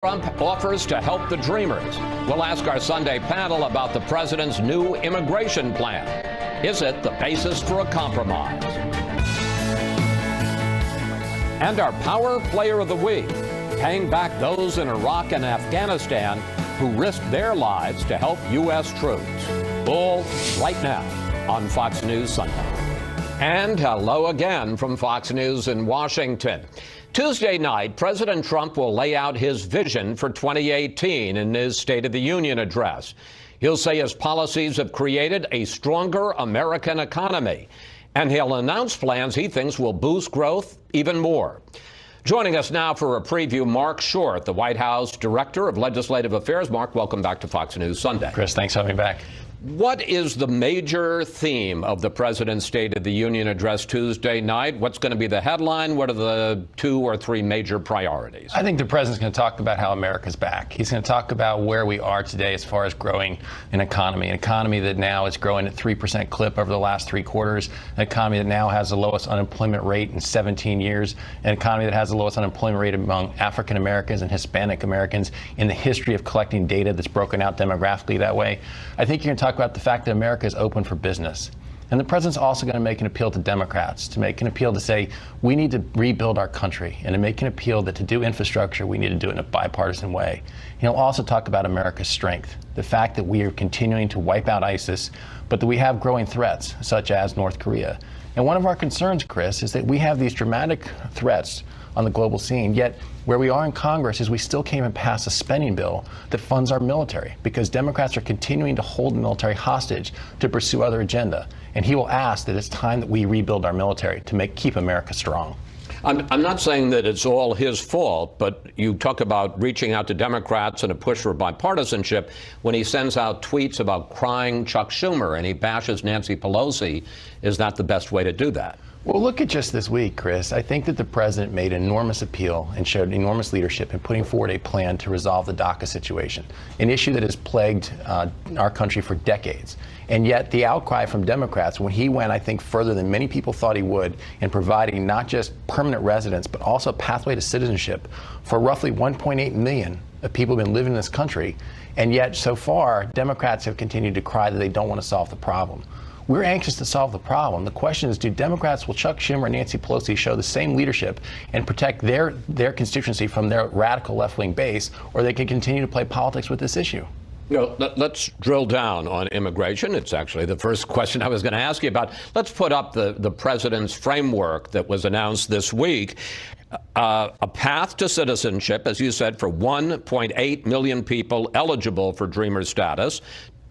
Trump offers to help the dreamers. We'll ask our Sunday panel about the president's new immigration plan. Is it the basis for a compromise? And our Power Player of the Week, paying back those in Iraq and Afghanistan who risked their lives to help U.S. troops. All right now on Fox News Sunday. And hello again from Fox News in Washington. Tuesday night, President Trump will lay out his vision for 2018 in his State of the Union address. He'll say his policies have created a stronger American economy, and he'll announce plans he thinks will boost growth even more. Joining us now for a preview, Mark Short, the White House Director of Legislative Affairs. Mark, welcome back to Fox News Sunday. Chris, thanks for having me back. What is the major theme of the President's State of the Union address Tuesday night? What's going to be the headline? What are the 2 or 3 major priorities? I think the president's going to talk about how America's back. He's going to talk about where we are today as far as growing an economy that now is growing at 3% clip over the last 3 quarters, an economy that now has the lowest unemployment rate in 17 years, an economy that has the lowest unemployment rate among African Americans and Hispanic Americans in the history of collecting data that's broken out demographically that way. I think you're going to talk about the fact that America is open for business. And the president's also going to make an appeal to Democrats, to make an appeal to say we need to rebuild our country, and to make an appeal that to do infrastructure, we need to do it in a bipartisan way. He'll also talk about America's strength, the fact that we are continuing to wipe out ISIS, but that we have growing threats, such as North Korea. And one of our concerns, Chris, is that we have these dramatic threats on the global scene, yet where we are in Congress is we still can't even pass a spending bill that funds our military, because Democrats are continuing to hold the military hostage to pursue other agenda. And he will ask that it's time that we rebuild our military to keep America strong. I'm not saying that it's all his fault, but you talk about reaching out to Democrats and a push for bipartisanship when he sends out tweets about crying Chuck Schumer and he bashes Nancy Pelosi. Is that the best way to do that? Well, look at just this week, Chris. I think that the president made an enormous appeal and showed enormous leadership in putting forward a plan to resolve the DACA situation, an issue that has plagued our country for decades. And yet the outcry from Democrats, when he went, I think, further than many people thought he would in providing not just permanent residence, but also a pathway to citizenship for roughly 1.8 million of people who have been living in this country. And yet, so far, Democrats have continued to cry that they don't want to solve the problem. We're anxious to solve the problem. The question is, do Democrats, will Chuck Schumer and Nancy Pelosi show the same leadership and protect their constituency from their radical left-wing base, or they can continue to play politics with this issue? Let's drill down on immigration. It's actually the first question I was going to ask you about. Let's put up the president's framework that was announced this week. A path to citizenship, as you said, for 1.8 million people eligible for Dreamer status.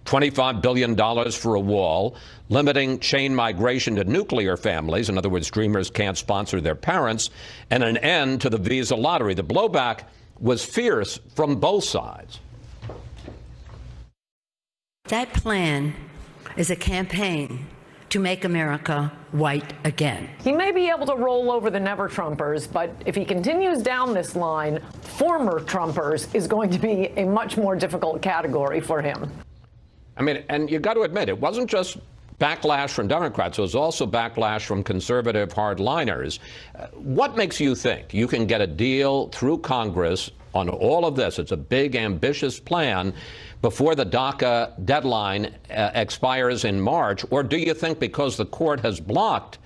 $25 billion for a wall, limiting chain migration to nuclear families. In other words, Dreamers can't sponsor their parents, and an end to the visa lottery. The blowback was fierce from both sides. That plan is a campaign to make America white again. He may be able to roll over the never-Trumpers, but if he continues down this line, former Trumpers is going to be a much more difficult category for him. I mean, and you got to admit, it wasn't just backlash from Democrats. It was also backlash from conservative hardliners. What makes you think you can get a deal through Congress on all of this? It's a big, ambitious plan before the DACA deadline expires in March. Or do you think because the court has blocked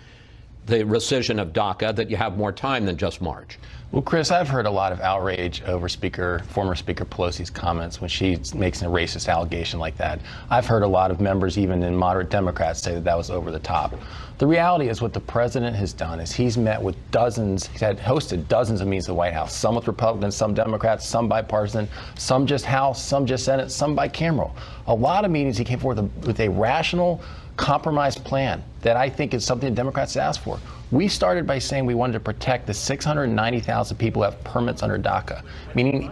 the rescission of DACA that you have more time than just March? Well, Chris, I've heard a lot of outrage over former Speaker Pelosi's comments when she makes a racist allegation like that. I've heard a lot of members, even in moderate Democrats, say that was over the top. The reality is what the president has done is he's met with hosted dozens of meetings at the White House, some with Republicans, some Democrats, some bipartisan, some just House, some just Senate, some bicameral. A lot of meetings he came forward with a rational, compromised plan that I think is something the Democrats asked for. We started by saying we wanted to protect the 690,000 people who have permits under DACA, meaning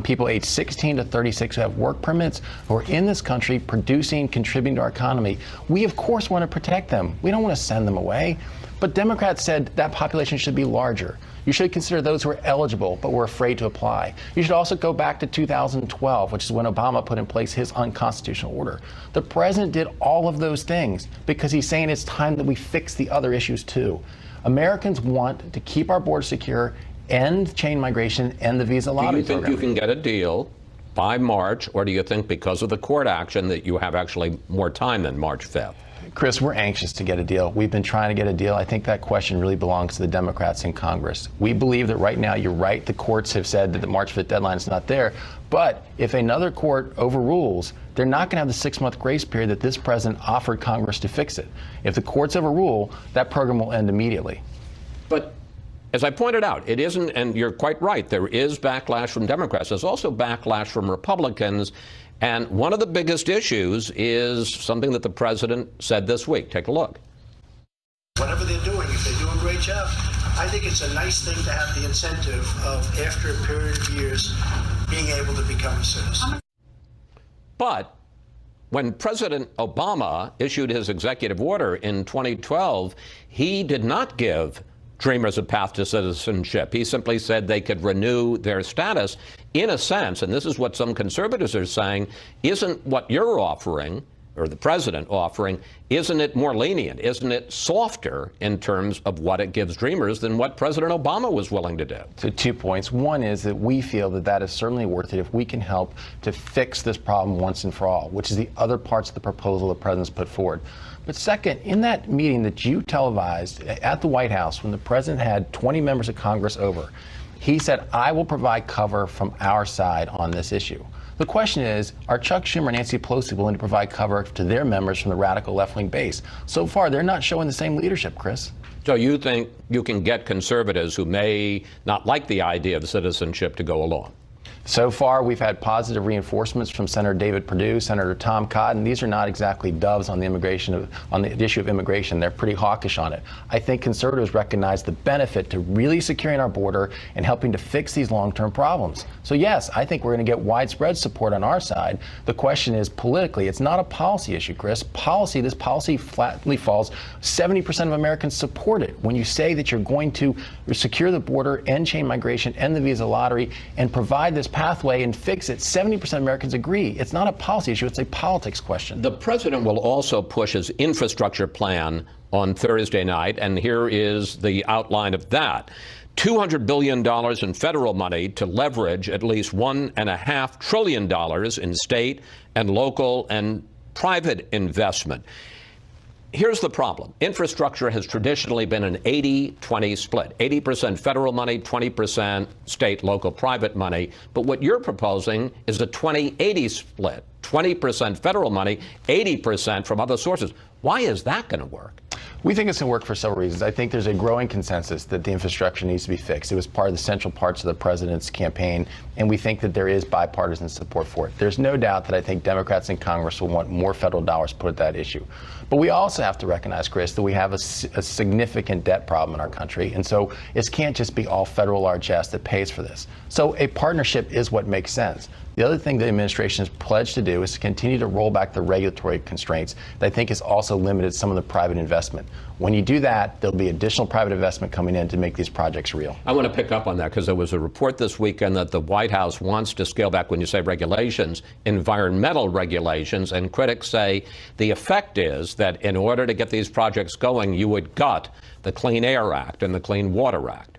people aged 16 to 36 who have work permits, who are in this country producing, contributing to our economy. We, of course, want to protect them. We don't want to send them away. But Democrats said that population should be larger. You should consider those who are eligible but were afraid to apply. You should also go back to 2012, which is when Obama put in place his unconstitutional order. The president did all of those things because he's saying it's time that we fix the other issues too. Americans want to keep our border secure end chain migration, end the visa lottery program. Do you think you can get a deal by March, or do you think because of the court action that you have actually more time than March 5th? Chris, we're anxious to get a deal. We've been trying to get a deal. I think that question really belongs to the Democrats in Congress. We believe that right now, you're right, the courts have said that the March 5th deadline is not there. But if another court overrules, they're not going to have the 6-month grace period that this president offered Congress to fix it. If the courts overrule, that program will end immediately. But as I pointed out, it isn't, and you're quite right, there is backlash from Democrats. There's also backlash from Republicans. And one of the biggest issues is something that the president said this week. Take a look. Whatever they're doing, if they do a great job, I think it's a nice thing to have the incentive of, after a period of years, being able to become a citizen. But when President Obama issued his executive order in 2012, he did not give Dreamers a path to citizenship. He simply said they could renew their status. In a sense, and this is what some conservatives are saying, isn't what you're offering, or the president offering, isn't it more lenient? Isn't it softer in terms of what it gives Dreamers than what President Obama was willing to do? So 2 points. One is that we feel that that is certainly worth it if we can help to fix this problem once and for all, which is the other parts of the proposal the president's put forward. But second, in that meeting that you televised at the White House when the president had 20 members of Congress over, he said, I will provide cover from our side on this issue. The question is, are Chuck Schumer and Nancy Pelosi willing to provide cover to their members from the radical left-wing base? So far, they're not showing the same leadership, Chris. So you think you can get conservatives who may not like the idea of citizenship to go along? So far, we've had positive reinforcements from Senator David Perdue, Senator Tom Cotton. These are not exactly doves on the issue of immigration. They're pretty hawkish on it. I think conservatives recognize the benefit to really securing our border and helping to fix these long-term problems. So yes, I think we're going to get widespread support on our side. The question is, politically, it's not a policy issue, Chris. This policy flatly falls. 70% of Americans support it. When you say that you're going to secure the border, end chain migration, end the visa lottery, and provide this pathway and fix it, 70% of Americans agree. It's not a policy issue, it's a politics question. The president will also push his infrastructure plan on Thursday night, and here is the outline of that. $200 billion in federal money to leverage at least $1.5 trillion in state and local and private investment. Here's the problem. Infrastructure has traditionally been an 80-20 split. 80% federal money, 20% state, local, private money. But what you're proposing is a 20-80 split. 20% federal money, 80% from other sources. Why is that going to work? We think it's going to work for several reasons. I think there's a growing consensus that the infrastructure needs to be fixed. It was part of the central parts of the president's campaign, and we think that there is bipartisan support for it. There's no doubt that I think Democrats in Congress will want more federal dollars put at that issue. But we also have to recognize, Chris, that we have a significant debt problem in our country, and so it can't just be all federal largesse that pays for this. So a partnership is what makes sense. The other thing the administration has pledged to do is to continue to roll back the regulatory constraints that I think has also limited some of the private investment. When you do that, there'll be additional private investment coming in to make these projects real. I want to pick up on that because there was a report this weekend that the White House wants to scale back, when you say regulations, environmental regulations, and critics say the effect is that in order to get these projects going, you would gut the Clean Air Act and the Clean Water Act.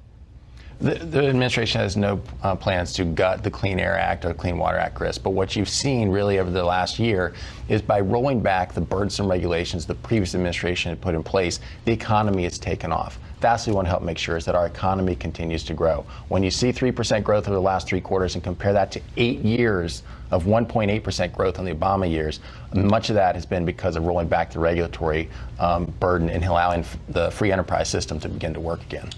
The administration has no plans to gut the Clean Air Act or the Clean Water Act, Chris. But what you've seen really over the last year is by rolling back the burdensome regulations the previous administration had put in place, the economy has taken off. That's what we want to help make sure is that our economy continues to grow. When you see 3% growth over the last 3 quarters and compare that to 8 years of 1.8% growth in the Obama years, much of that has been because of rolling back the regulatory burden and allowing the free enterprise system to begin to work again.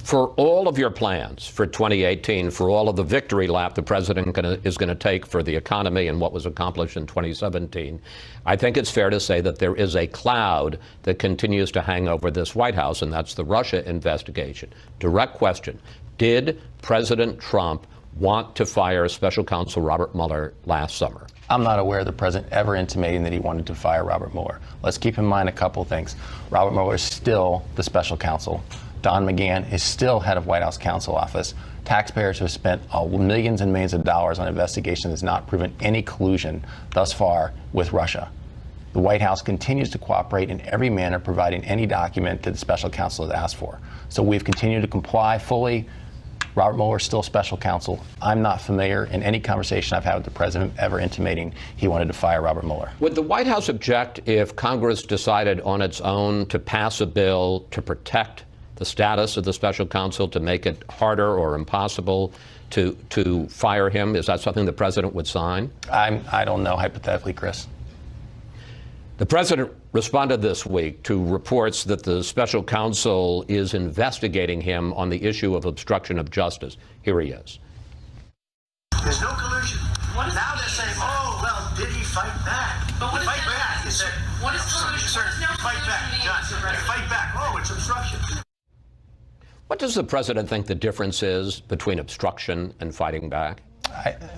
For all of your plans for 2018, for all of the victory lap the president is going to take for the economy and what was accomplished in 2017, I think it's fair to say that there is a cloud that continues to hang over this White House, and that's the Russia investigation. Direct question. Did President Trump want to fire Special Counsel Robert Mueller last summer? I'm not aware of the president ever intimating that he wanted to fire Robert Mueller. Let's keep in mind a couple things. Robert Mueller is still the special counsel. Don McGahn is still head of White House counsel office. Taxpayers have spent millions and millions of dollars on an investigation that's not proven any collusion thus far with Russia. The White House continues to cooperate in every manner, providing any document that the special counsel has asked for. So we've continued to comply fully. Robert Mueller is still special counsel. I'm not familiar in any conversation I've had with the president ever intimating he wanted to fire Robert Mueller. Would the White House object if Congress decided on its own to pass a bill to protect the status of the special counsel, to make it harder or impossible to fire him? Is that something the president would sign? I don't know, hypothetically, Chris. The president responded this week to reports that the special counsel is investigating him on the issue of obstruction of justice. Here he is. There's no collusion. Now they're saying, oh, well, did he fight back? But what fight back. Is there, what is collusion? Fight back, John. Fight back. Oh, it's obstruction. What does the president think the difference is between obstruction and fighting back?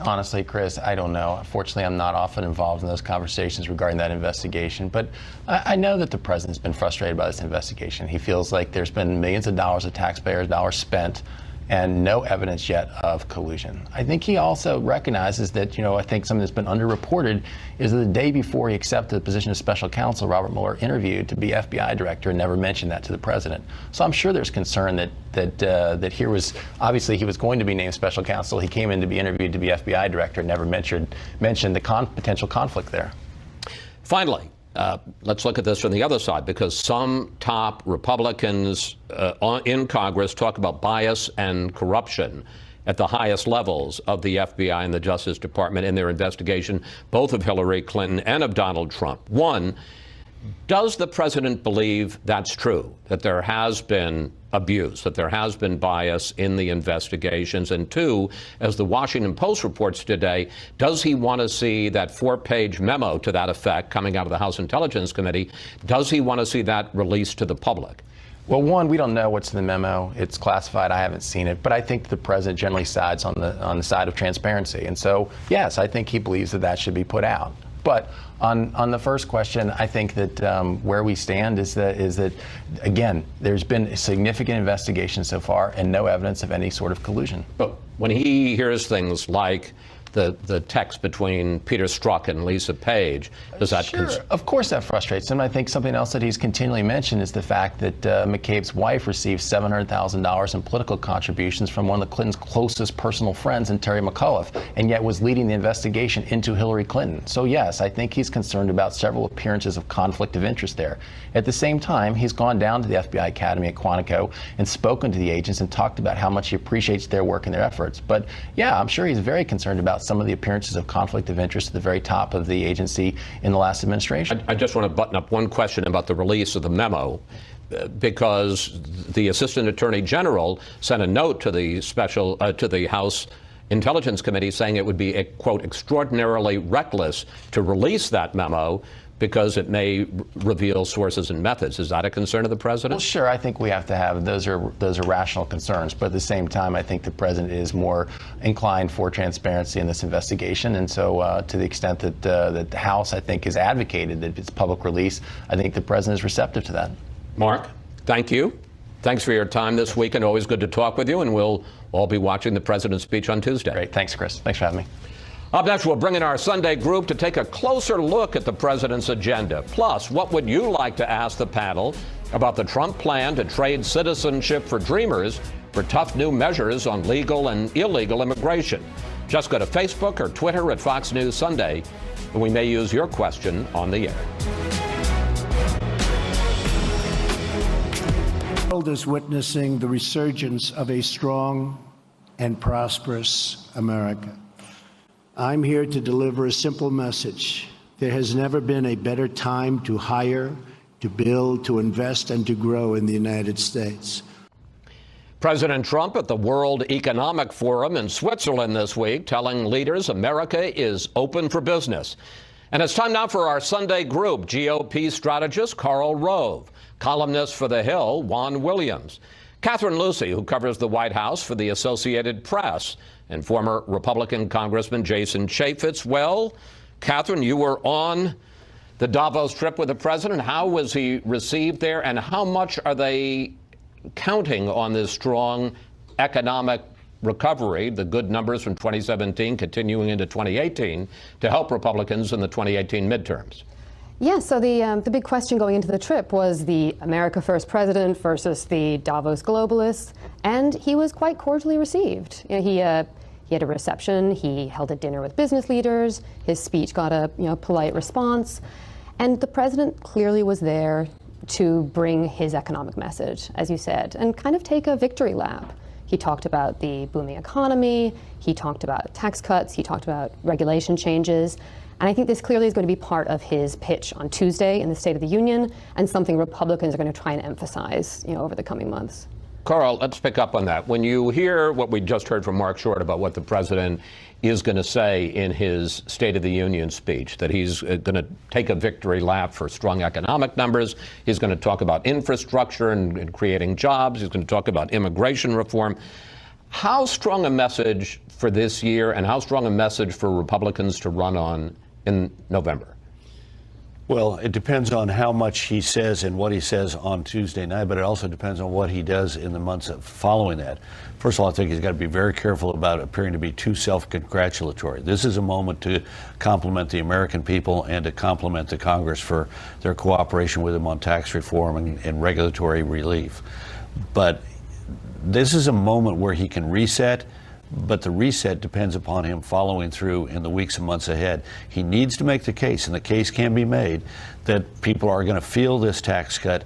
Honestly, Chris, I don't know. Unfortunately, I'm not often involved in those conversations regarding that investigation. But I know that the president's been frustrated by this investigation. He feels like there's been millions of dollars of taxpayers' dollars spent and no evidence yet of collusion. I think he also recognizes that, I think something that's been underreported is that the day before he accepted the position of special counsel, Robert Mueller interviewed to be FBI director and never mentioned that to the president. So I'm sure there's concern that here was, obviously he was going to be named special counsel. He came in to be interviewed to be FBI director and never mentioned the potential conflict there. Finally, let's look at this from the other side, because some top Republicans in Congress talk about bias and corruption at the highest levels of the FBI and the Justice Department in their investigation, both of Hillary Clinton and of Donald Trump. One, does the president believe that's true, that there has been abuse, that there has been bias in the investigations? And two, as the Washington Post reports today, does he want to see that 4-page memo to that effect coming out of the House Intelligence Committee? Does he want to see that released to the public? Well, one, we don't know what's in the memo. It's classified. I haven't seen it. But I think the president generally sides on the side of transparency. And so, yes, I think he believes that should be put out. But on the first question, I think that where we stand is that, again, there's been a significant investigation so far and no evidence of any sort of collusion. But when he hears things like the text between Peter Strzok and Lisa Page, does that... Sure, of course that frustrates him. I think something else that he's continually mentioned is the fact that McCabe's wife received $700,000 in political contributions from one of the Clintons' closest personal friends, and Terry McAuliffe, and yet was leading the investigation into Hillary Clinton. So yes, I think he's concerned about several appearances of conflict of interest there. At the same time, he's gone down to the FBI Academy at Quantico and spoken to the agents and talked about how much he appreciates their work and their efforts. But yeah, I'm sure he's very concerned about some of the appearances of conflict of interest at the very top of the agency in the last administration. I just want to button up one question about the release of the memo, because the Assistant Attorney General sent a note to the House Intelligence Committee saying it would be, quote, extraordinarily reckless to release that memo because it may reveal sources and methods. Is that a concern of the president? Well, sure. I think we have to have those are rational concerns. But at the same time, I think the president is more inclined for transparency in this investigation. And so to the extent that the House, I think, has advocated that it's public release, I think the president is receptive to that. Mark, thank you. Thanks for your time this week, and always good to talk with you. And we'll all be watching the president's speech on Tuesday. Great. Thanks, Chris. Thanks for having me. Up next, we'll bring in our Sunday group to take a closer look at the president's agenda. Plus, what would you like to ask the panel about the Trump plan to trade citizenship for dreamers for tough new measures on legal and illegal immigration? Just go to Facebook or Twitter at Fox News Sunday, and we may use your question on the air. The world is witnessing the resurgence of a strong and prosperous America. I'm here to deliver a simple message. There has never been a better time to hire, to build, to invest, and to grow in the United States. President Trump at the World Economic Forum in Switzerland this week, telling leaders America is open for business. And it's time now for our Sunday group. GOP strategist Karl Rove, columnist for The Hill, Juan Williams, Catherine Lucy, who covers the White House for the Associated Press, and former Republican Congressman Jason Chaffetz. Well, Catherine, you were on the Davos trip with the president. How was he received there, and how much are they counting on this strong economic recovery, the good numbers from 2017 continuing into 2018, to help Republicans in the 2018 midterms? Yeah, so the big question going into the trip was the America First president versus the Davos globalists, and he was quite cordially received. You know, he had a reception, he held a dinner with business leaders, his speech got a polite response, and the president clearly was there to bring his economic message, as you said, and kind of take a victory lap. He talked about the booming economy, he talked about tax cuts, he talked about regulation changes. And I think this clearly is going to be part of his pitch on Tuesday in the State of the Union, and something Republicans are going to try and emphasize, over the coming months. Carl, let's pick up on that. When you hear what we just heard from Mark Short about what the president is going to say in his State of the Union speech, that he's going to take a victory lap for strong economic numbers, he's going to talk about infrastructure and creating jobs, he's going to talk about immigration reform. How strong a message for this year, and how strong a message for Republicans to run on in November? Well, it depends on how much he says and what he says on Tuesday night, but it also depends on what he does in the months following that. First of all, I think he's got to be very careful about appearing to be too self-congratulatory. This is a moment to compliment the American people and to compliment the Congress for their cooperation with him on tax reform and regulatory relief. But this is a moment where he can reset, but the reset depends upon him following through in the weeks and months ahead. He needs to make the case, and the case can be made, that people are going to feel this tax cut.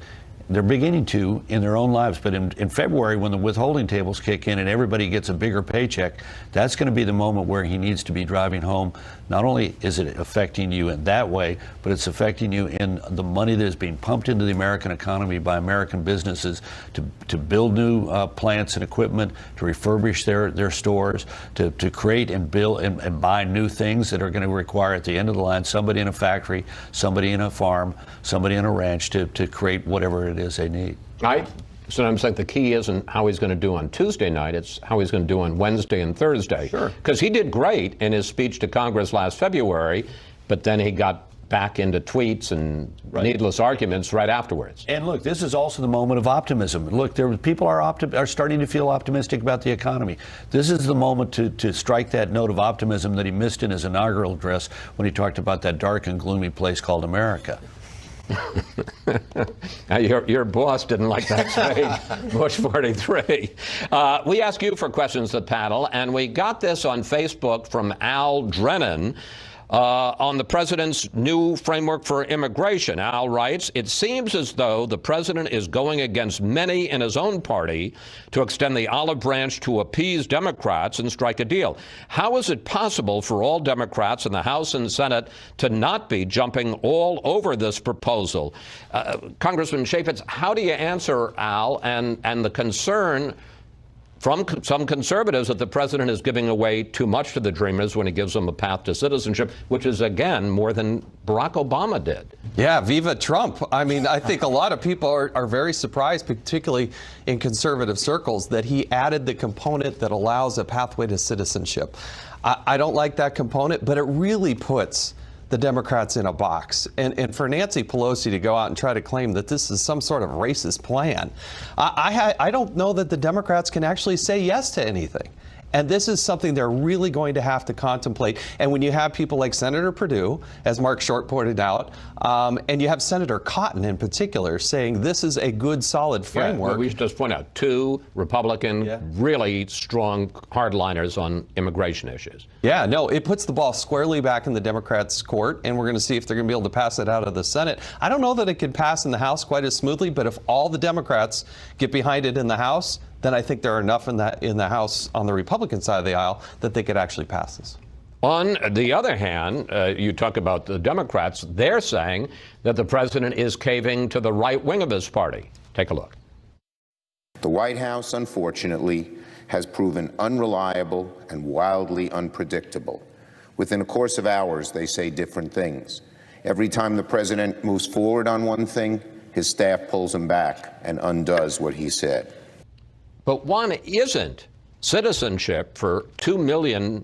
They're beginning to in their own lives, but in February, when the withholding tables kick in and everybody gets a bigger paycheck, that's going to be the moment where he needs to be driving home. Not only is it affecting you in that way, but it's affecting you in the money that is being pumped into the American economy by American businesses to build new plants and equipment, to refurbish their stores, to create and build and buy new things that are going to require at the end of the line somebody in a factory, somebody in a farm, somebody in a ranch to create whatever it is they need. So I'm saying the key isn't how he's going to do on Tuesday night, it's how he's going to do on Wednesday and Thursday. Sure. Because he did great in his speech to Congress last February, but then he got back into tweets and needless arguments right afterwards. And look, this is also the moment of optimism. Look, people are starting to feel optimistic about the economy. This is the moment to strike that note of optimism that he missed in his inaugural address when he talked about that dark and gloomy place called America. Your boss didn't like that speech, Bush 43. We ask you for questions to the panel, and we got this on Facebook from Al Drennan on the president's new framework for immigration. Al writes, "It seems as though the president is going against many in his own party to extend the olive branch to appease Democrats and strike a deal. How is it possible for all Democrats in the House and Senate to not be jumping all over this proposal?" Congressman Chaffetz, how do you answer, Al, and the concern from some conservatives that the president is giving away too much to the Dreamers when he gives them a path to citizenship, which is, again, more than Barack Obama did? Yeah, viva Trump. I mean, I think a lot of people are very surprised, particularly in conservative circles, that he added the component that allows a pathway to citizenship. I don't like that component, but it really puts the Democrats in a box. And for Nancy Pelosi to go out and try to claim that this is some sort of racist plan, I don't know that the Democrats can actually say yes to anything. And this is something they're really going to have to contemplate. And when you have people like Senator Perdue, as Mark Short pointed out, and you have Senator Cotton in particular saying this is a good, solid framework. Yeah, we should just point out two Republican, really strong hardliners on immigration issues. Yeah, no, it puts the ball squarely back in the Democrats' court, and we're going to see if they're going to be able to pass it out of the Senate. I don't know that it could pass in the House quite as smoothly, but if all the Democrats get behind it in the House, then I think there are enough in the House on the Republican side of the aisle that they could actually pass this. On the other hand, you talk about the Democrats. They're saying that the president is caving to the right wing of his party. Take a look. The White House, unfortunately, has proven unreliable and wildly unpredictable. Within a course of hours, they say different things. Every time the president moves forward on one thing, his staff pulls him back and undoes what he said. But one isn't citizenship for 2 million,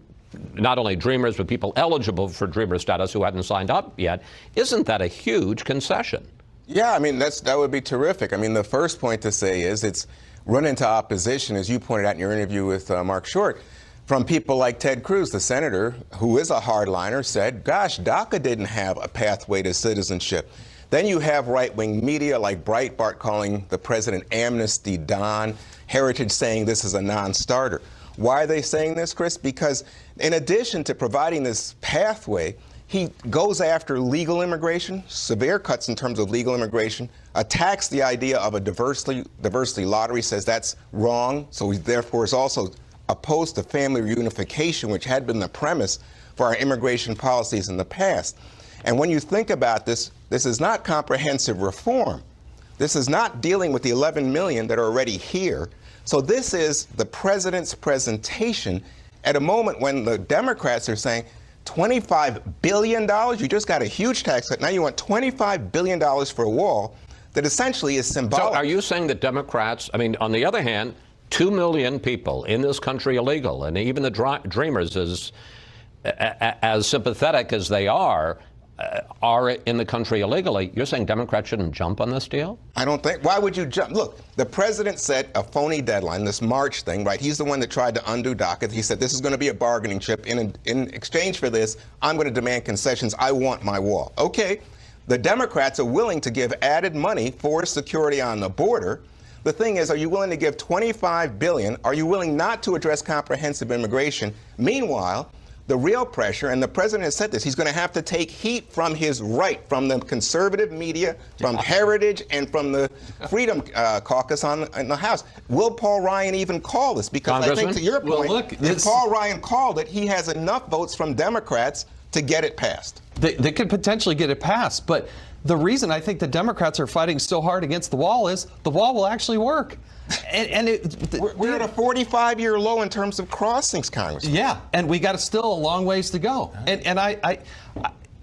not only Dreamers, but people eligible for Dreamer status who hadn't signed up yet. Isn't that a huge concession? Yeah, I mean, that would be terrific. I mean, the first point to say is it's run into opposition, as you pointed out in your interview with Mark Short. from people like Ted Cruz, the senator, who is a hardliner, said, gosh, DACA didn't have a pathway to citizenship. Then you have right-wing media like Breitbart calling the president Amnesty Don, Heritage saying this is a non-starter. Why are they saying this, Chris? Because in addition to providing this pathway, he goes after legal immigration, severe cuts in terms of legal immigration, attacks the idea of a diversity lottery, says that's wrong, so he therefore is also opposed to family reunification, which had been the premise for our immigration policies in the past. And when you think about this, this is not comprehensive reform. This is not dealing with the 11 million that are already here. So this is the president's presentation at a moment when the Democrats are saying $25 billion, you just got a huge tax cut, now you want $25 billion for a wall that essentially is symbolic. So are you saying that Democrats, I mean, on the other hand, 2 million people in this country illegal, and even the Dreamers, as sympathetic as they are in the country illegally, you're saying Democrats shouldn't jump on this deal? I don't think. Why would you jump? Look, the president set a phony deadline, this March thing, right? He's the one that tried to undo DACA. He said this is going to be a bargaining chip. In exchange for this, I'm going to demand concessions. I want my wall. Okay. The Democrats are willing to give added money for security on the border. The thing is, are you willing to give $25 billion? Are you willing not to address comprehensive immigration? Meanwhile, the real pressure, and the president has said this, he's going to have to take heat from his right, from the conservative media, from Heritage, and from the Freedom Caucus in the House. Will Paul Ryan even call this? Because I think, to your point, if Paul Ryan called it, he has enough votes from Democrats to get it passed. They could potentially get it passed, but the reason I think the Democrats are fighting so hard against the wall is the wall will actually work. We're at a 45-year low in terms of crossings, Congressman. Yeah, and we got still a long ways to go. And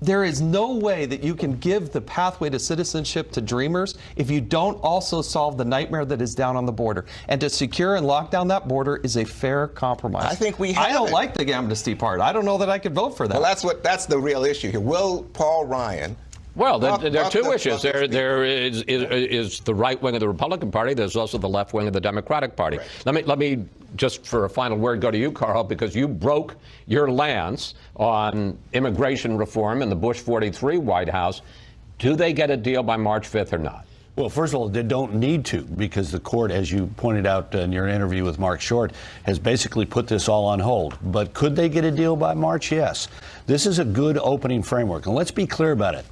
there is no way that you can give the pathway to citizenship to Dreamers if you don't also solve the nightmare that is down on the border. And to secure and lock down that border is a fair compromise. I think we have I don't like the amnesty part. I don't know that I could vote for that. Well, that's the real issue here. Will Paul Ryan... Well, there are two issues. There is the right wing of the Republican Party. There's also the left wing of the Democratic Party. Right. Let me just for a final word go to you, Carl, because you broke your lance on immigration reform in the Bush 43 White House. Do they get a deal by March 5th or not? Well, first of all, they don't need to, because the court, as you pointed out in your interview with Mark Short, has basically put this all on hold. But could they get a deal by March? Yes. This is a good opening framework. And let's be clear about it.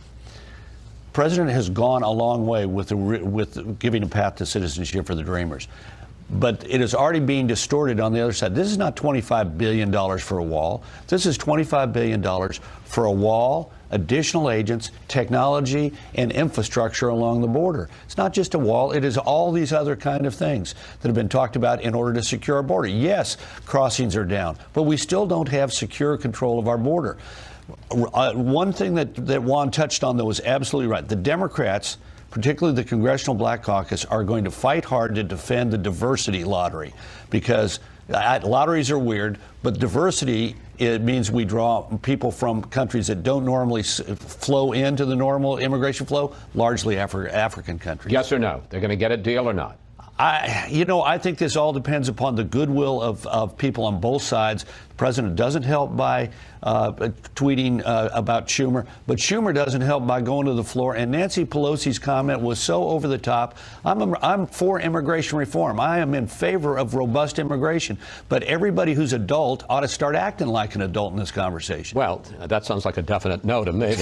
The president has gone a long way with giving a path to citizenship for the Dreamers. But it is already being distorted on the other side. This is not $25 billion for a wall. This is $25 billion for a wall, additional agents, technology, and infrastructure along the border. It's not just a wall. It is all these other kind of things that have been talked about in order to secure our border. Yes, crossings are down, but we still don't have secure control of our border. One thing that Juan touched on, though, was absolutely right. The Democrats, particularly the Congressional Black Caucus, are going to fight hard to defend the diversity lottery, because lotteries are weird, but diversity, it means we draw people from countries that don't normally flow into the normal immigration flow, largely African countries. Yes or no? They're going to get a deal or not? I think this all depends upon the goodwill of people on both sides. The president doesn't help by tweeting about Schumer, but Schumer doesn't help by going to the floor. And Nancy Pelosi's comment was so over the top. I'm for immigration reform. I am in favor of robust immigration. But everybody who's adult ought to start acting like an adult in this conversation. Well, that sounds like a definite no to me.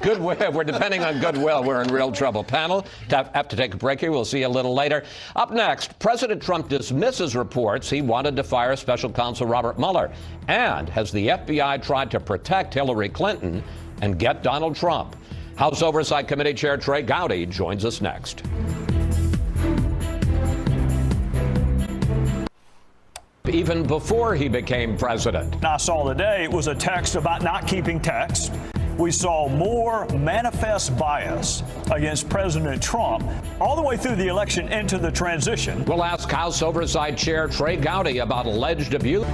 Goodwill. We're depending on goodwill. We're in real trouble. Panel, have to take a break here. We'll see you a little later. Up next, President Trump dismisses reports he wanted to fire Special Counsel Robert Mueller. And has the FBI tried to protect Hillary Clinton and get Donald Trump? House Oversight Committee Chair Trey Gowdy joins us next. Even before he became president. I saw today it was a text about not keeping text. We saw more manifest bias against President Trump all the way through the election into the transition. We'll ask House Oversight Chair Trey Gowdy about alleged abuse.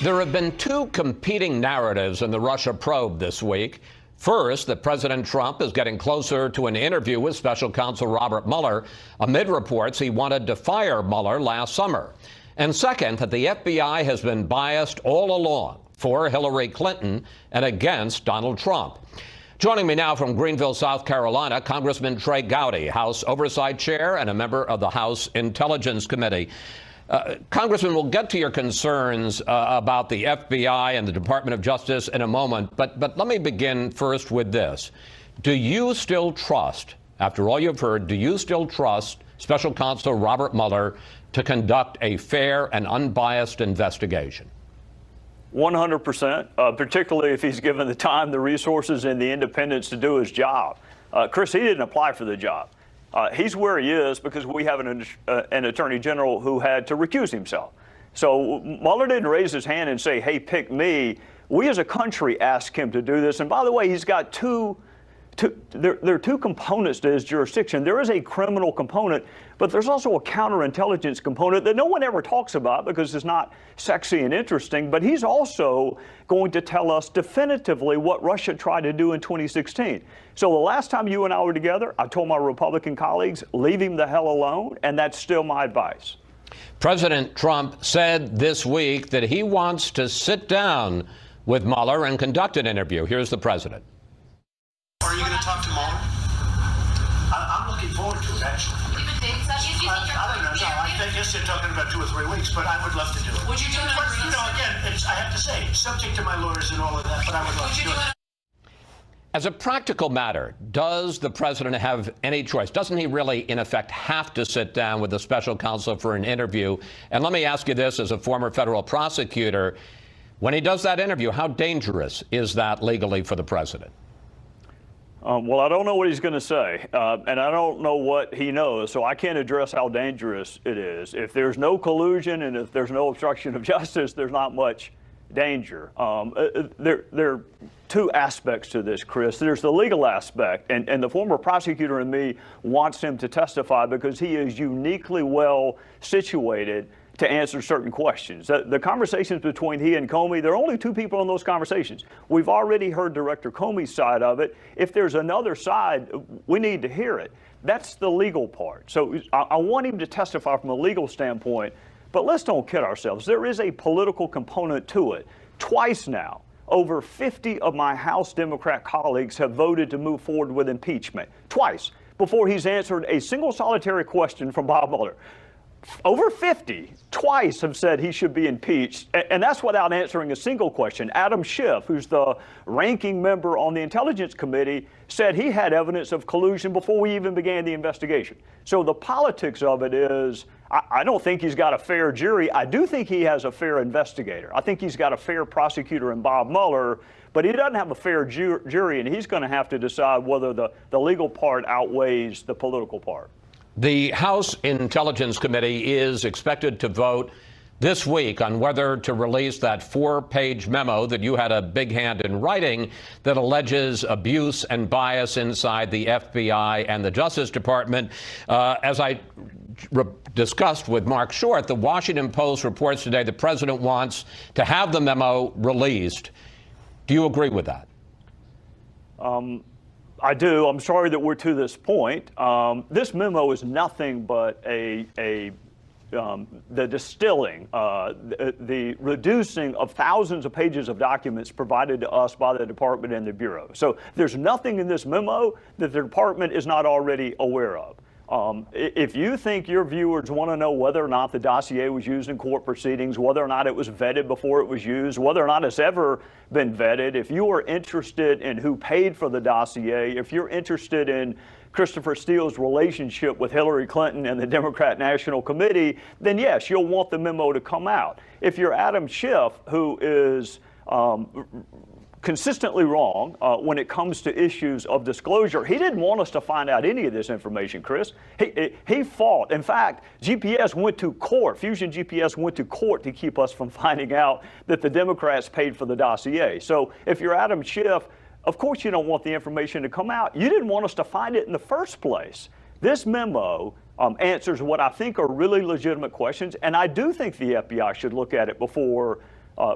There have been two competing narratives in the Russia probe this week. First, that President Trump is getting closer to an interview with special counsel Robert Mueller amid reports he wanted to fire Mueller last summer. And second, that the FBI has been biased all along for Hillary Clinton and against Donald Trump. Joining me now from Greenville, South Carolina, Congressman Trey Gowdy, House Oversight Chair and a member of the House Intelligence Committee. Congressman, we'll get to your concerns about the FBI and the Department of Justice in a moment, but let me begin first with this. Do you still trust, after all you've heard, do you still trust Special Counsel Robert Mueller to conduct a fair and unbiased investigation? 100%, particularly if he's given the time, the resources, and the independence to do his job. Chris, he didn't apply for the job. He's where he is because we have an attorney general who had to recuse himself. So Mueller didn't raise his hand and say, hey, pick me. We as a country asked him to do this. And by the way, he's got there are two components to his jurisdiction. There is a criminal component, but there's also a counterintelligence component that no one ever talks about because it's not sexy and interesting. But he's also going to tell us definitively what Russia tried to do in 2016. So the last time you and I were together, I told my Republican colleagues, leave him the hell alone, and that's still my advice. President Trump said this week that he wants to sit down with Mueller and conduct an interview. Here's the president. Are you going to talk to Mueller? I'm looking forward to it, actually. I don't know. No, I guess they're talking about 2 or 3 weeks, but I would love to do it. Would you do it? But, you know, again, I have to say, subject to my lawyers and all of that, but I would love to do it. As a practical matter, does the president have any choice? Doesn't he really, in effect, have to sit down with the special counsel for an interview? And let me ask you this as a former federal prosecutor. When he does that interview, how dangerous is that legally for the president? Well, I don't know what he's going to say, and I don't know what he knows, so I can't address how dangerous it is. If there's no collusion and if there's no obstruction of justice, there's not much danger. There are two aspects to this, Chris. There's the legal aspect, and the former prosecutor in me wants him to testify because he is uniquely well situated to answer certain questions. The conversations between he and Comey, there are only 2 people in those conversations. We've already heard Director Comey's side of it. If there's another side, we need to hear it. That's the legal part. So I want him to testify from a legal standpoint, but let's don't kid ourselves. There is a political component to it. Twice now, over 50 of my House Democrat colleagues have voted to move forward with impeachment. Twice, before he's answered a single solitary question from Bob Mueller. Over 50 twice have said he should be impeached, and that's without answering a single question. Adam Schiff, who's the ranking member on the Intelligence Committee, said he had evidence of collusion before we even began the investigation. So the politics of it is, I don't think he's got a fair jury. I do think he has a fair investigator. I think he's got a fair prosecutor in Bob Mueller, but he doesn't have a fair jury, and he's going to have to decide whether the legal part outweighs the political part. The House Intelligence Committee is expected to vote this week on whether to release that 4-page memo that you had a big hand in writing that alleges abuse and bias inside the FBI and the Justice Department. As I discussed with Mark Short, the Washington Post reports today the president wants to have the memo released. Do you agree with that? I do. I'm sorry that we're to this point. This memo is nothing but the distilling, the reducing of thousands of pages of documents provided to us by the department and the Bureau. So there's nothing in this memo that the department is not already aware of. If you think your viewers want to know whether or not the dossier was used in court proceedings, whether or not it was vetted before it was used, whether or not it's ever been vetted, if you are interested in who paid for the dossier, if you're interested in Christopher Steele's relationship with Hillary Clinton and the Democrat National Committee, then yes, you'll want the memo to come out. If you're Adam Schiff, who is consistently wrong when it comes to issues of disclosure. He didn't want us to find out any of this information, Chris. He fought. In fact, GPS went to court. Fusion GPS went to court to keep us from finding out that the Democrats paid for the dossier. So if you're Adam Schiff, of course you don't want the information to come out. You didn't want us to find it in the first place. This memo answers what I think are really legitimate questions, and I do think the FBI should look at it before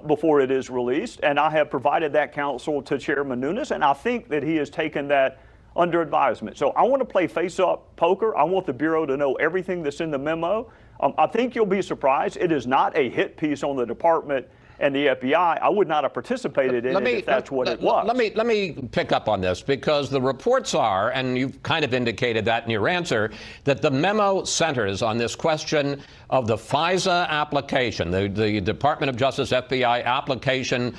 before it is released. And I have provided that counsel to Chairman Nunes, and I think that he has taken that under advisement. So I want to play face-up poker. I want the Bureau to know everything that's in the memo. I think you'll be surprised. It is not a hit piece on the department and the FBI. I would not have participated in it if that's what it was. Let me pick up on this, because the reports are, and you've kind of indicated that in your answer, that the memo centers on this question of the FISA application, the Department of Justice FBI application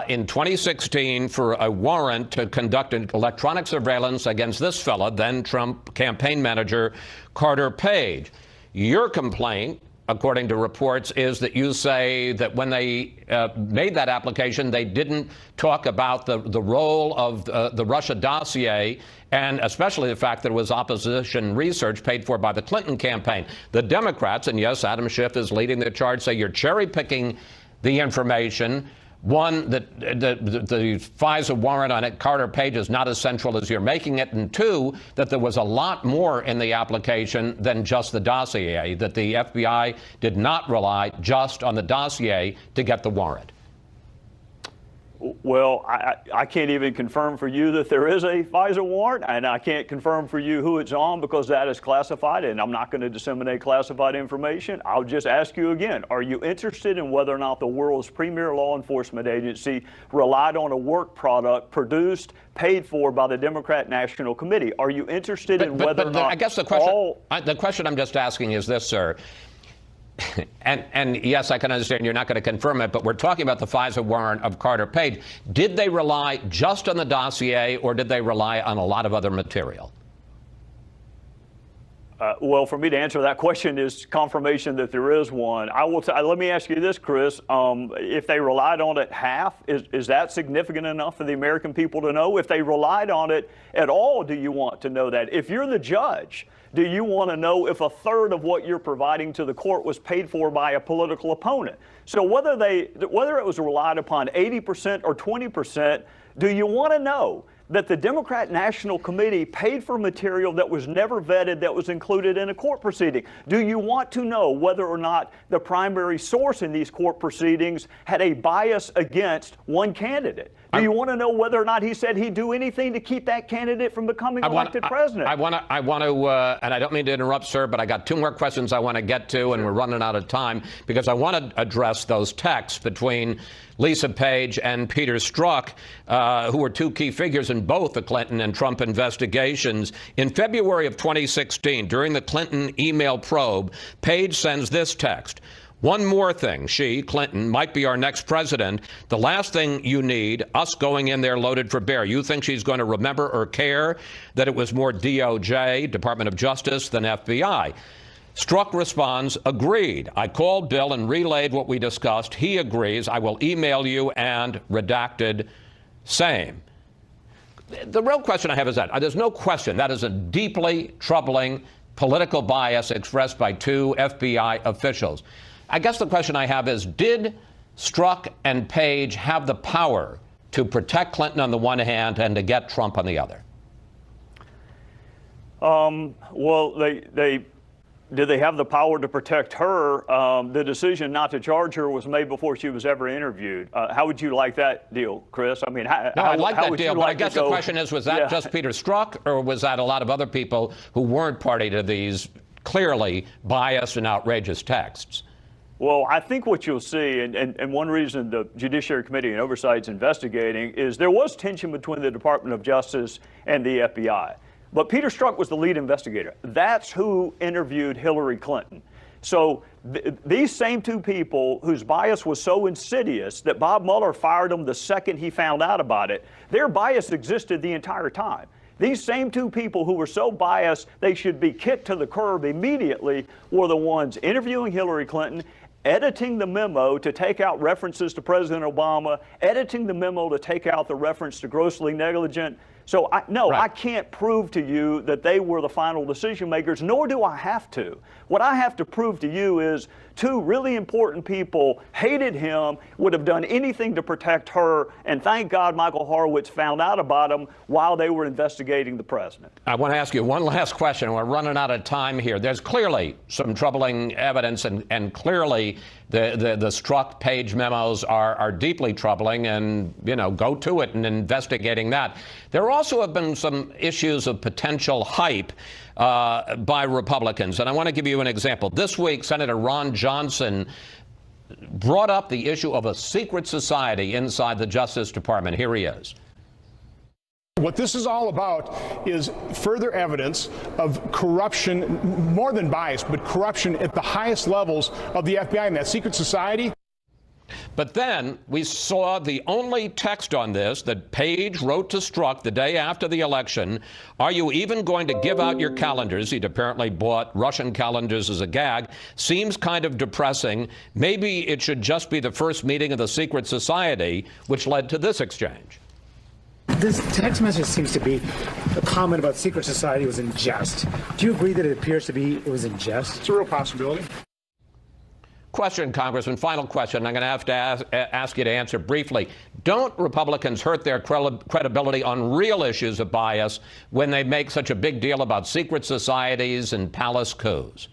in 2016 for a warrant to conduct electronic surveillance against this fella, then Trump campaign manager Carter Page. Your complaint, according to reports, is that you say that when they made that application, they didn't talk about the role of the Russia dossier, and especially the fact that it was opposition research paid for by the Clinton campaign. The Democrats, and yes, Adam Schiff is leading the charge, say you're cherry-picking the information. One, that the FISA warrant on it, Carter Page, is not as central as you're making it. And two, that there was a lot more in the application than just the dossier, that the FBI did not rely just on the dossier to get the warrant. Well, I can't even confirm for you that there is a FISA warrant, and I can't confirm for you who it's on, because that is classified, and I'm not going to disseminate classified information. I'll just ask you again, are you interested in whether or not the world's premier law enforcement agency relied on a work product produced, paid for by the Democrat National Committee? Are you interested in whether or not I guess the question I'm just asking is this, sir. And yes, I can understand you're not going to confirm it, but we're talking about the FISA warrant of Carter Page. Did they rely just on the dossier, or did they rely on a lot of other material? Well, for me to answer that question is confirmation that there is one. I will. Let me ask you this, Chris. If they relied on it half, is that significant enough for the American people to know? If they relied on it at all, do you want to know that? If you're the judge, do you want to know if a third of what you're providing to the court was paid for by a political opponent? So whether it was relied upon 80% or 20%, do you want to know that the Democrat National Committee paid for material that was never vetted, that was included in a court proceeding? Do you want to know whether or not the primary source in these court proceedings had a bias against one candidate? Do you want to know whether or not he said he'd do anything to keep that candidate from becoming elected president? I want to, and I don't mean to interrupt, sir, but I got two more questions I want to get to, and we're running out of time, because I want to address those texts between Lisa Page and Peter Strzok, who were two key figures in both the Clinton and Trump investigations. In February of 2016, during the Clinton email probe, Page sends this text. One more thing, she, Clinton, might be our next president. The last thing you need, us going in there loaded for bear. You think she's going to remember or care that it was more DOJ, Department of Justice, than FBI? Strzok responds, agreed. I called Bill and relayed what we discussed. He agrees. I will email you, and redacted, same. The real question I have is that there's no question that is a deeply troubling political bias expressed by two FBI officials. I guess the question I have is, did Strzok and Page have the power to protect Clinton on the one hand and to get Trump on the other? Well, did they have the power to protect her? The decision not to charge her was made before she was ever interviewed. How would you like that deal, Chris? I mean, I like that deal, but I guess the question is, was that just Peter Strzok, or was that a lot of other people who weren't party to these clearly biased and outrageous texts? Well, I think what you'll see, and one reason the Judiciary Committee and Oversight is investigating, is there was tension between the Department of Justice and the FBI. But Peter Strzok was the lead investigator. That's who interviewed Hillary Clinton. So these same two people whose bias was so insidious that Bob Mueller fired them the second he found out about it, their bias existed the entire time. These same two people who were so biased they should be kicked to the curb immediately were the ones interviewing Hillary Clinton, editing the memo to take out references to President Obama, editing the memo to take out the reference to grossly negligent. So I can't prove to you that they were the final decision makers, nor do I have to. What I have to prove to you is two really important people hated him, would have done anything to protect her, and thank God Michael Horowitz found out about him while they were investigating the president. I want to ask you one last question. We're running out of time here. There's clearly some troubling evidence, and clearly the Strzok page memos are deeply troubling, and, go to it in investigating that. There also have been some issues of potential hype by Republicans, and I want to give you an example. This week, Senator Ron Johnson brought up the issue of a secret society inside the Justice Department. Here he is. What this is all about is further evidence of corruption, more than bias, but corruption at the highest levels of the FBI and that secret society. But then we saw the only text on this that Page wrote to Strzok the day after the election. Are you even going to give out your calendars? He'd apparently bought Russian calendars as a gag. Seems kind of depressing. Maybe it should just be the first meeting of the secret society, which led to this exchange. This text message seems to be a comment about secret society was in jest. Do you agree that it appears to be it was in jest? It's a real possibility. Question, Congressman, final question. I'm going to have to ask you to answer briefly. Don't Republicans hurt their credibility on real issues of bias when they make such a big deal about secret societies and palace coups?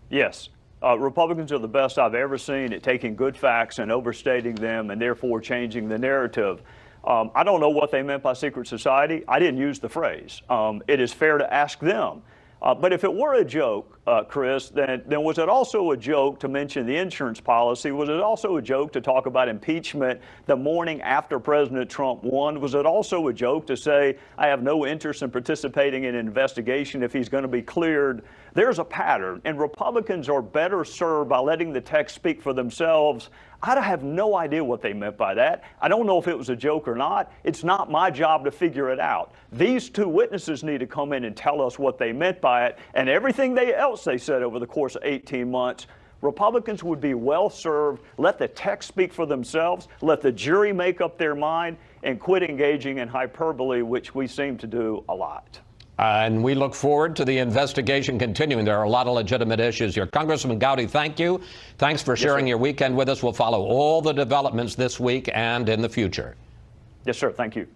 Yes. Republicans are the best I've ever seen at taking good facts and overstating them and therefore changing the narrative. I don't know what they meant by secret society. I didn't use the phrase. It is fair to ask them. But if it were a joke, Chris, then was it also a joke to mention the insurance policy? Was it also a joke to talk about impeachment the morning after President Trump won? Was it also a joke to say, I have no interest in participating in an investigation if he's going to be cleared? There's a pattern, and Republicans are better served by letting the text speak for themselves. I have no idea what they meant by that. I don't know if it was a joke or not. It's not my job to figure it out. These two witnesses need to come in and tell us what they meant by it, and everything else they said over the course of 18 months. Republicans would be well served. Let the text speak for themselves. Let the jury make up their mind, and quit engaging in hyperbole, which we seem to do a lot. And we look forward to the investigation continuing. There are a lot of legitimate issues here. Congressman Gowdy, thank you. Thanks for sharing your weekend with us. We'll follow all the developments this week and in the future. Yes, sir. Thank you.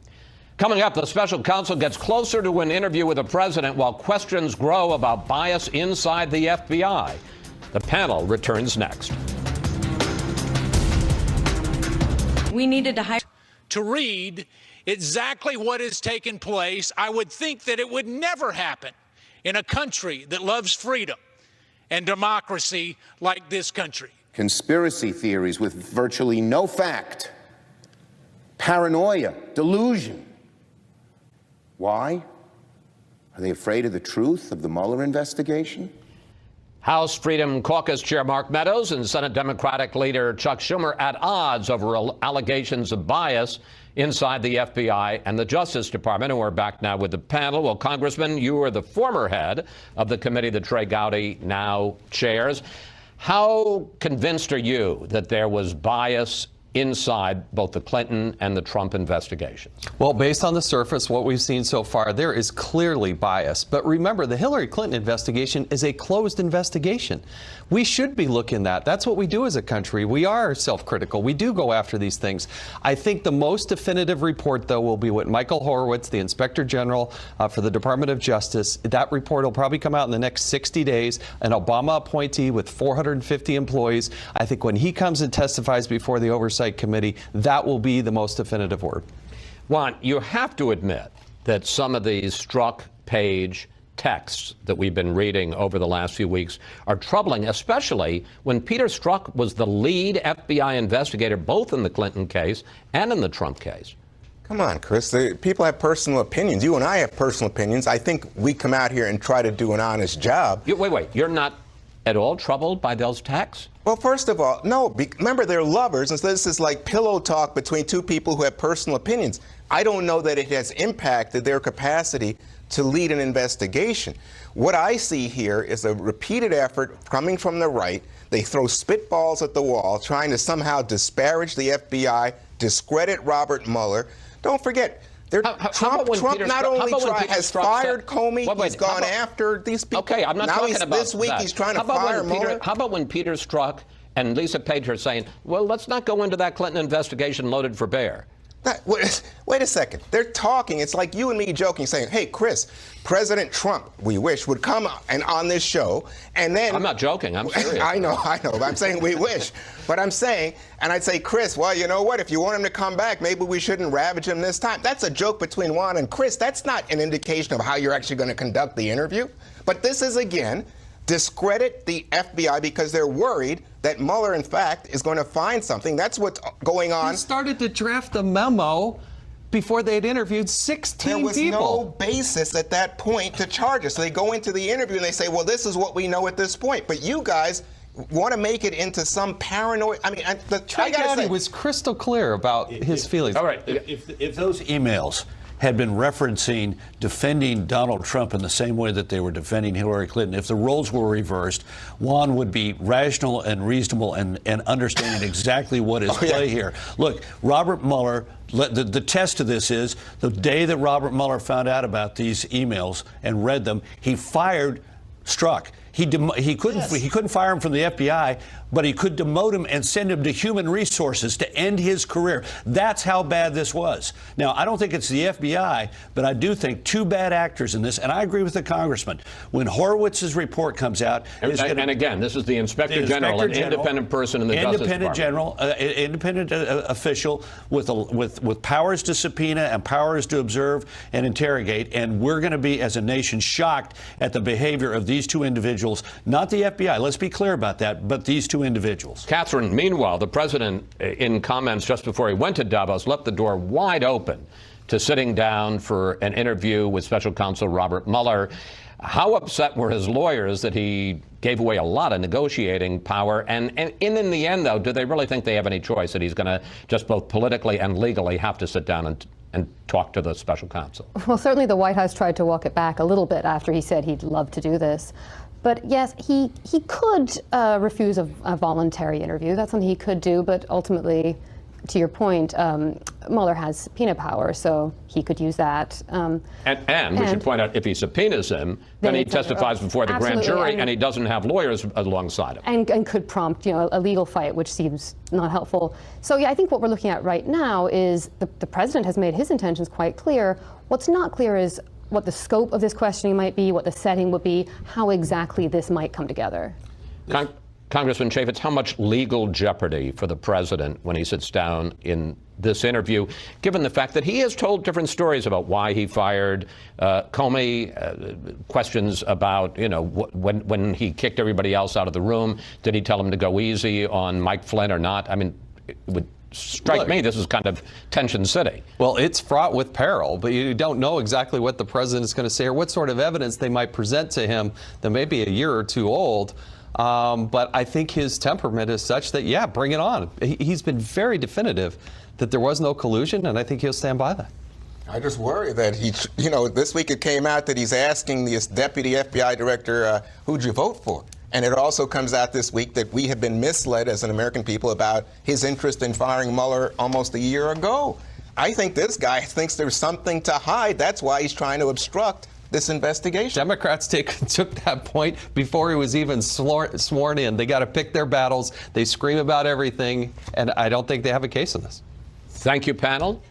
Coming up, the special counsel gets closer to an interview with the president while questions grow about bias inside the FBI. The panel returns next. We needed to hire to read exactly what has taken place. I would think that it would never happen in a country that loves freedom and democracy like this country. Conspiracy theories with virtually no fact. Paranoia, delusion. Why? Are they afraid of the truth of the Mueller investigation? House Freedom Caucus Chair Mark Meadows and Senate Democratic leader Chuck Schumer at odds over allegations of bias inside the FBI and the Justice Department. And we're back now with the panel. Well, Congressman, you are the former head of the committee that Trey Gowdy now chairs. How convinced are you that there was bias inside both the Clinton and the Trump investigations? Well, based on the surface, what we've seen so far, there is clearly bias. But remember, the Hillary Clinton investigation is a closed investigation. We should be looking at that. That's what we do as a country. We are self-critical. We do go after these things. I think the most definitive report, though, will be what Michael Horowitz, the Inspector General for the Department of Justice, that report will probably come out in the next 60 days. An Obama appointee with 450 employees. I think when he comes and testifies before the Oversight Committee, that will be the most definitive word. Juan, you have to admit that some of these Strzok page texts that we've been reading over the last few weeks are troubling, especially when Peter Strzok was the lead FBI investigator both in the Clinton case and in the Trump case. Come on, Chris. People have personal opinions. You and I have personal opinions. I think we come out here and try to do an honest job. Wait. You're not at all troubled by those texts? Well, first of all, no. Remember, they're lovers, and so this is like pillow talk between two people who have personal opinions. I don't know that it has impacted their capacity to lead an investigation. What I see here is a repeated effort coming from the right. They throw spitballs at the wall, trying to somehow disparage the FBI, discredit Robert Mueller. Don't forget, Trump not only has fired Comey, he's gone after these people. Okay, I'm not now talking about this week that. he's trying to fire Mueller. How about when Peter Strzok and Lisa Page are saying, well, let's not go into that Clinton investigation loaded for bear? Wait a second. They're talking. It's like you and me joking, saying, hey, Chris, President Trump, we wish, would come and on this show, and then... I'm not joking. I'm serious. I know. But I'm saying we wish. But I'm saying, and I'd say, Chris, well, you know what? If you want him to come back, maybe we shouldn't ravage him this time. That's a joke between Juan and Chris. That's not an indication of how you're actually going to conduct the interview. But this is, again, discredit the FBI because they're worried that Mueller, in fact, is going to find something. That's what's going on. He started to draft a memo before they had interviewed 16 people. There was people. no basis at that point to charge us. So they go into the interview and they say, well, this is what we know at this point. But you guys want to make it into some paranoid. I mean, Trey Gowdy was crystal clear about his feelings. All right. If those emails had been referencing defending Donald Trump in the same way that they were defending Hillary Clinton, if the roles were reversed, Juan would be rational and reasonable and understanding exactly what is play here. Look, Robert Mueller, the test of this is the day that Robert Mueller found out about these emails and read them, he fired Strzok. He couldn't fire him from the FBI, but he could demote him and send him to human resources to end his career. That's how bad this was. Now, I don't think it's the FBI, but I do think two bad actors in this, and I agree with the congressman. When Horowitz's report comes out, and again, this is the Inspector General, an independent person in the Justice Department. Independent official with powers to subpoena and powers to observe and interrogate, and we're going to be, as a nation, shocked at the behavior of these two individuals, not the FBI. Let's be clear about that, but these two individuals. Catherine, meanwhile, the president, in comments just before he went to Davos, left the door wide open to sitting down for an interview with special counsel Robert Mueller. How upset were his lawyers that he gave away a lot of negotiating power? And in the end, though, do they really think they have any choice, that he's going to just both politically and legally have to sit down and talk to the special counsel? Well, certainly the White House tried to walk it back a little bit after he said he'd love to do this. But yes, he could refuse a voluntary interview. That's something he could do. But ultimately, to your point, Mueller has subpoena power, so he could use that. And we should point out, if he subpoenas him, then he testifies before the grand jury, and he doesn't have lawyers alongside him. And could prompt, a legal fight, which seems not helpful. So yeah, I think what we're looking at right now is the president has made his intentions quite clear. What's not clear is what the scope of this questioning might be, what the setting would be, how exactly this might come together. Congressman Chaffetz, how much legal jeopardy for the president when he sits down in this interview, given the fact that he has told different stories about why he fired Comey, questions about, when he kicked everybody else out of the room, did he tell him to go easy on Mike Flynn or not? I mean, it would strike me this is kind of tension city. Well, it's fraught with peril, but you don't know exactly what the president is going to say or what sort of evidence they might present to him that may be a year or two old. But I think his temperament is such that, yeah, bring it on. He's been very definitive that there was no collusion, and I think he'll stand by that. I just worry that this week it came out that he's asking the deputy FBI director, who'd you vote for? And it also comes out this week that we have been misled as an American people about his interest in firing Mueller almost a year ago. I think this guy thinks there's something to hide. That's why he's trying to obstruct this investigation. Democrats took that point before he was even sworn in. They got to pick their battles. They scream about everything, and I don't think they have a case in this. Thank you, panel.